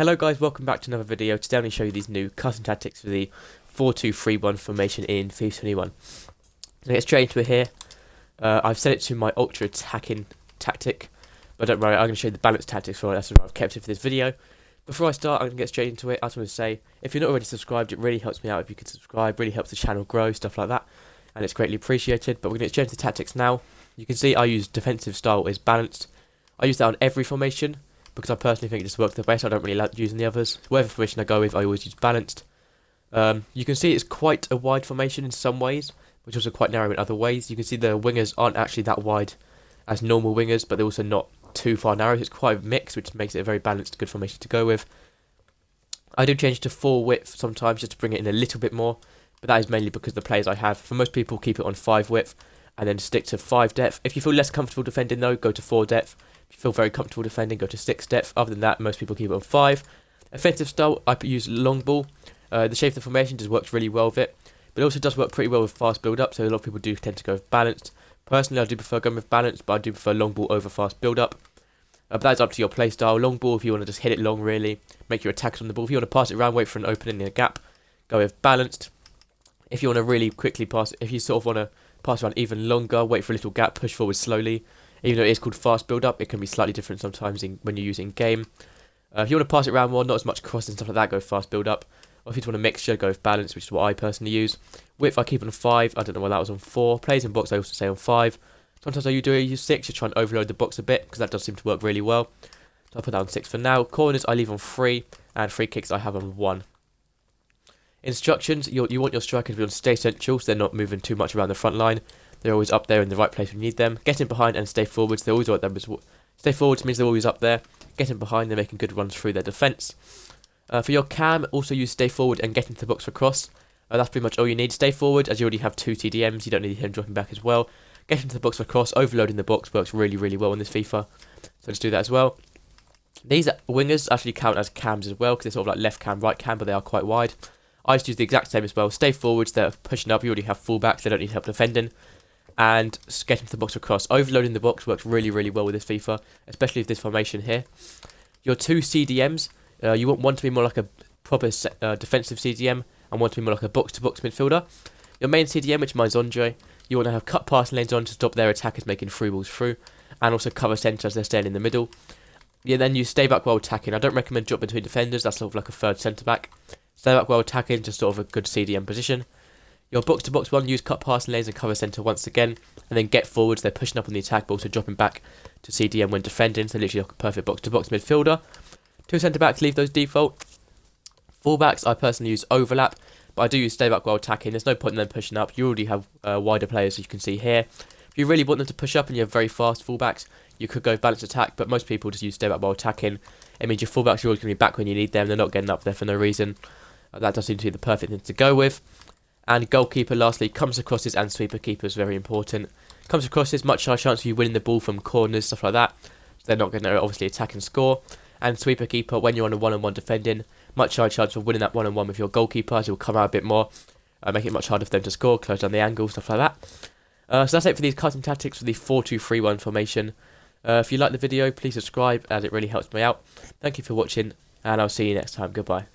Hello guys, welcome back to another video. Today I'm going to show you these new custom tactics for the 4-2-3-1 formation in FIFA 21. So get straight into it here. I've set it to my ultra attacking tactic, but don't worry, I'm going to show you the balanced tactics for it. That's what I've kept it for this video. Before I start, I'm going to get straight into it. I just want to say, if you're not already subscribed, it really helps me out if you could subscribe. Really helps the channel grow, stuff like that, and it's greatly appreciated. But we're going to get straight into the tactics now. You can see I use defensive style is balanced. I use that on every formation, because I personally think it just works the best. I don't really like using the others. Whatever formation I go with, I always use balanced. You can see it's quite a wide formation in some ways, which is also quite narrow in other ways. You can see the wingers aren't actually that wide as normal wingers, but they're also not too far narrow. It's quite a mix, which makes it a very balanced, good formation to go with. I do change to 4 width sometimes just to bring it in a little bit more, but that is mainly because the players I have. For most people, keep it on 5 width and then stick to 5 depth. If you feel less comfortable defending though, go to 4 depth. If you feel very comfortable defending, go to 6 depth. Other than that, most people keep it on 5. Offensive style, I use long ball. The shape of the formation just works really well with it, but it also does work pretty well with fast build up, so a lot of people do tend to go with balanced. Personally, I do prefer going with balanced, but I do prefer long ball over fast build up. But that's up to your play style. Long ball, if you want to just hit it long really, make your attacks on the ball. If you want to pass it around, wait for an opening in a gap, go with balanced. If you want to really quickly pass, if you sort of want to pass around even longer, wait for a little gap, push forward slowly. Even though it is called fast build up, it can be slightly different sometimes when you're using game. If you want to pass it around more, not as much cross and stuff like that, go fast build up. Or if you just want a mixture, go with balance, which is what I personally use. Width I keep on 5. I don't know why that was on 4. Plays in box I also say on 5. Sometimes I use 6 to try and overload the box a bit, because that does seem to work really well. So I'll put that on 6 for now. Corners I leave on 3, and free kicks I have on 1. Instructions, you want your strikers to be on stay central, so they're not moving too much around the front line. They're always up there in the right place when you need them. Get in behind and stay forwards. They always want them. Stay forwards means they're always up there. Get in behind, they're making good runs through their defence. For your cam, also use stay forward and get into the box for cross. That's pretty much all you need. Stay forward, as you already have 2 TDMs. You don't need him dropping back as well. Get into the box for cross. Overloading the box works really, really well in this FIFA. So let's do that as well. These wingers actually count as cams as well, because they're sort of like left cam, right cam, but they are quite wide. I just use the exact same as well. Stay forwards, they're pushing up. You already have fullbacks, they don't need help defending. And get into the box for cross. Overloading the box works really, really well with this FIFA, especially with this formation here. Your 2 CDMs, you want one to be more like a proper defensive CDM, and one to be more like a box-to-box midfielder. Your main CDM, which mine's Andre, you want to have cut passing lanes on to stop their attackers making through balls through, and also cover centre as they're staying in the middle. Yeah, then you stay back while attacking. I don't recommend drop between defenders, that's sort of like a third centre-back. Stay back while attacking, just sort of a good CDM position. Your box-to-box one, use cut passing lanes and cover centre once again, and then get forwards. They're pushing up on the attack, but also dropping back to CDM when defending, so literally like a perfect box-to-box midfielder. 2 centre-backs, leave those default. Full-backs, I personally use overlap, but I do use stay back while attacking. There's no point in them pushing up. You already have wider players, as you can see here. If you really want them to push up and you have very fast full-backs, you could go balanced attack, but most people just use stay back while attacking. It means your full-backs are always going to be back when you need them. They're not getting up there for no reason. That does seem to be the perfect thing to go with. And goalkeeper, lastly, comes across his and sweeper keepers, very important. Comes across his much higher chance of you winning the ball from corners, stuff like that. So they're not going to obviously attack and score. And sweeper keeper, when you're on a one-on-one defending, much higher chance of winning that one-on-one with your goalkeeper, as he'll come out a bit more, make it much harder for them to score, close down the angle, stuff like that. So that's it for these custom tactics for the 4-2-3-1 formation. If you like the video, please subscribe, as it really helps me out. Thank you for watching, and I'll see you next time. Goodbye.